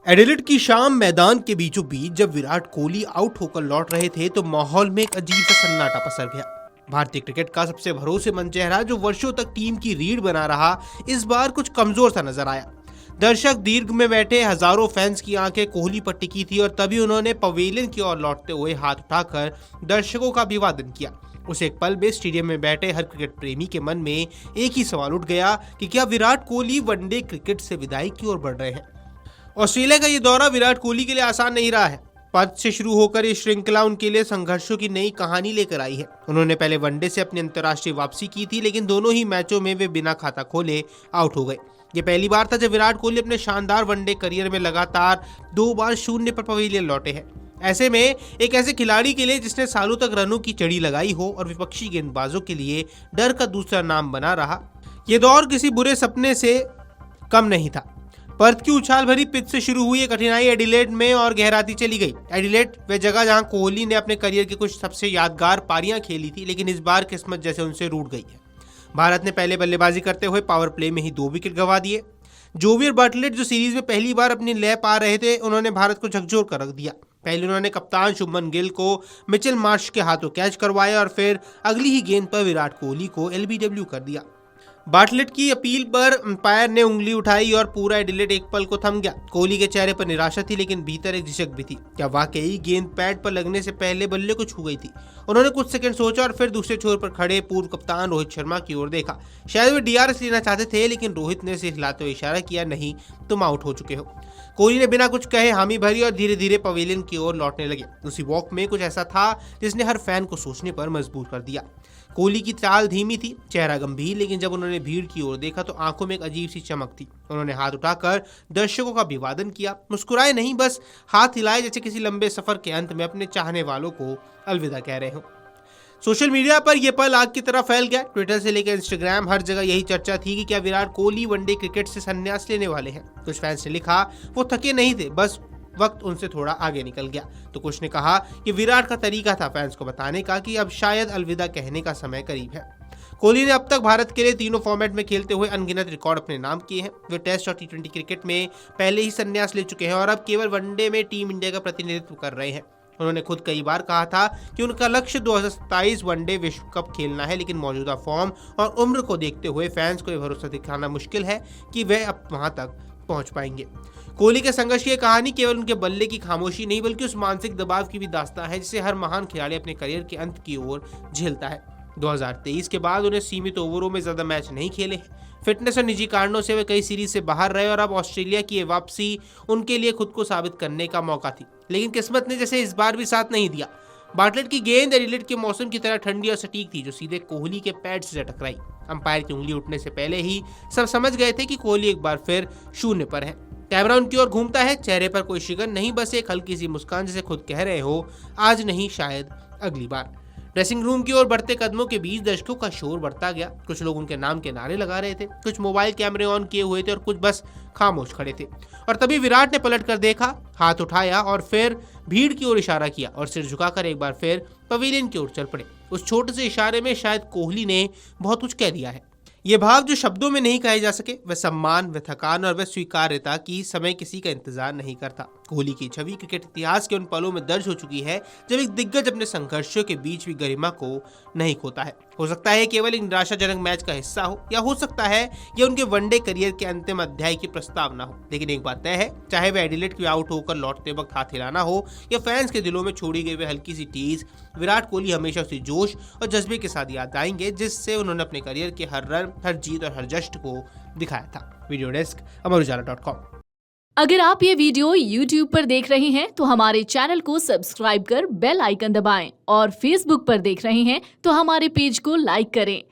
Adelaide की शाम मैदान के बीचों बीच जब विराट कोहली आउट होकर लौट रहे थे तो माहौल में एक अजीब सा सन्नाटा पसर गया। भारतीय क्रिकेट का सबसे भरोसेमंद चेहरा जो वर्षों तक टीम की रीढ़ बना रहा, इस बार कुछ कमजोर सा नजर आया। दर्शक दीर्घ में बैठे हजारों फैंस की आंखें कोहली पर टिकी थी और तभी उन्होंने पवेलियन की ओर लौटते हुए हाथ उठाकर दर्शकों का अभिवादन किया। उस एक पल में स्टेडियम में बैठे हर क्रिकेट प्रेमी के मन में एक ही सवाल उठ गया कि क्या विराट कोहली वनडे क्रिकेट से विदाई की ओर बढ़ रहे हैं। ऑस्ट्रेलिया का ये दौरा विराट कोहली के लिए आसान नहीं रहा है। पद से शुरू होकर ये श्रृंखला उनके लिए संघर्षों की नई कहानी लेकर आई है। उन्होंने पहले वनडे से अपनी अंतर्राष्ट्रीय वापसी की थी, लेकिन दोनों ही मैचों में वे बिना खाता खोले आउट हो गए। ये पहली बार था जब विराट कोहली अपने शानदार वनडे करियर में लगातार 2 बार शून्य पर पवेलियन लौटे हैं। ऐसे में एक ऐसे खिलाड़ी के लिए जिसने सालों तक रनों की चढ़ी लगाई हो और विपक्षी गेंदबाजों के लिए डर का दूसरा नाम बना रहा, ये दौर किसी बुरे सपने से कम नहीं था। पर्थ की उछाल भरी पिच से शुरू हुई कठिनाई एडिलेड में और गहराती चली गई। एडिलेड वह जगह जहां कोहली ने अपने करियर की कुछ सबसे यादगार पारियां खेली थी, लेकिन इस बार किस्मत जैसे उनसे रूठ गई है। भारत ने पहले बल्लेबाजी करते हुए पावर प्ले में ही 2 विकेट गंवा दिए। जोवियर बटलेट जो सीरीज में पहली बार अपनी लय पा रहे थे, उन्होंने भारत को झकझोर कर रख दिया। पहले उन्होंने कप्तान शुभमन गिल को मिचेल मार्श के हाथों कैच करवाया और फिर अगली ही गेंद पर विराट कोहली को एलबीडब्ल्यू कर दिया। बाटलेट की अपील पर अंपायर ने उंगली उठाई और पूरा एडिलेड एक पल को थम गया। कोहली के चेहरे पर निराशा थी, लेकिन भीतर एक झिझक भी थी। क्या वाकई गेंद पैड पर लगने से पहले बल्ले को छू गई थी? उन्होंने कुछ सेकंड सोचा और फिर दूसरे छोर पर खड़े पूर्व कप्तान रोहित शर्मा की ओर देखा। शायद वे डीआरएस लेना चाहते थे, लेकिन रोहित ने सिर हिलाते हुए इशारा किया, नहीं, तुम आउट हो चुके हो। कोहली ने बिना कुछ कहे हामी भरी और धीरे धीरे पवेलियन की ओर लौटने लगे। उसी वॉक में कुछ ऐसा था जिसने हर फैन को सोचने पर मजबूर कर दिया। कोहली की चाल धीमी थी, चेहरा गंभीर, लेकिन जब उन्होंने भीड़ की ओर देखा तो आंखों में एक अजीब सी चमक थी। उन्होंने हाथ उठाकर दर्शकों का अभिवादन किया, मुस्कुराए नहीं, बस हाथ हिलाए जैसे किसी लंबे सफर के अंत में अपने चाहने वालों को अलविदा कह रहे हो। सोशल मीडिया पर यह पल आग की तरह फैल गया। ट्विटर से लेकर इंस्टाग्राम, हर जगह यही चर्चा थी कि क्या विराट कोहली वनडे क्रिकेट से संन्यास लेने वाले हैं। कुछ फैंस ने लिखा वो थके नहीं थे, बस वक्त उनसे थोड़ा आगे निकल गया। तो कुछ ने कहा कि विराट का तरीका था फैंस को बताने का कि अब शायद अलविदा कहने का समय करीब है। कोहली ने अब तक भारत के लिए तीनों फॉर्मेट में खेलते हुए अनगिनत रिकॉर्ड अपने नाम किए हैं। वे टेस्ट और टी20 क्रिकेट में पहले ही संन्यास ले चुके हैं और अब केवल वनडे में टीम इंडिया का प्रतिनिधित्व कर रहे हैं। उन्होंने खुद कई बार कहा था कि उनका लक्ष्य 2027 वनडे विश्व कप खेलना है, लेकिन मौजूदा फॉर्म और उम्र को देखते हुए फैंस को यह भरोसा दिखाना मुश्किल है कि वे अब वहां तक पहुंच पाएंगे। कोहली के संघर्ष की यह कहानी केवल उनके बल्ले की खामोशी नहीं, बल्कि उस मानसिक दबाव की भी दास्तां है जिसे हर महान खिलाड़ी अपने करियर के अंत की ओर झेलता है। 2023 के बाद उन्हें सीमित ओवरों में ज्यादा मैच नहीं खेले। फिटनेस और निजी कारणों से वे कई सीरीज से बाहर रहे और अब ऑस्ट्रेलिया की ये वापसी उनके लिए खुद को साबित करने का मौका थी, लेकिन किस्मत ने जैसे इस बार भी साथ नहीं दिया। बाटलेट की गेंद एडिलेड के मौसम की तरह ठंडी और सटीक थी, जो सीधे कोहली के पैड से टकराई। अंपायर की उंगली उठने से पहले ही सब समझ गए थे कि कोहली एक बार फिर शून्य पर है। कैमरा उनकी ओर घूमता है, चेहरे पर कोई शिकन नहीं, बस एक हल्की सी मुस्कान, जैसे खुद कह रहे हो आज नहीं, शायद अगली बार। ड्रेसिंग रूम की ओर बढ़ते कदमों के बीच दर्शकों का शोर बढ़ता गया। कुछ लोग उनके नाम के नारे लगा रहे थे, कुछ मोबाइल कैमरे ऑन किए हुए थे और कुछ बस खामोश खड़े थे। और तभी विराट ने पलट कर देखा, हाथ उठाया और फिर भीड़ की ओर इशारा किया और सिर झुकाकर एक बार फिर पवेलियन की ओर चल पड़े। उस छोटे से इशारे में शायद कोहली ने बहुत कुछ कह दिया है। ये भाव जो शब्दों में नहीं कहे जा सके, वह सम्मान, वह थकान और वह स्वीकार्यता की समय किसी का इंतजार नहीं करता। कोहली की छवि क्रिकेट इतिहास के उन पलों में दर्ज हो चुकी है जब एक दिग्गज अपने संघर्षों के बीच भी गरिमा को नहीं खोता है। हो सकता है केवल एक निराशाजनक मैच का हिस्सा हो, या हो सकता है यह उनके वनडे करियर के अंतिम अध्याय की प्रस्तावना हो, लेकिन एक बात तय है, चाहे वह एडिलेड की आउट होकर लौटते वक्त हाथ हिलाना हो या फैंस के दिलों में छोड़ी गई वह हल्की सी टीज, विराट कोहली हमेशा उसी जोश और जज्बे के साथ याद आएंगे जिससे उन्होंने अपने करियर के हर रन, हर जीत और हर जश्न को दिखाया था। वीडियो डेस्क अमरुजाला.com। अगर आप ये वीडियो YouTube पर देख रहे हैं तो हमारे चैनल को सब्सक्राइब कर बेल आइकन दबाएं और Facebook पर देख रहे हैं तो हमारे पेज को लाइक करें।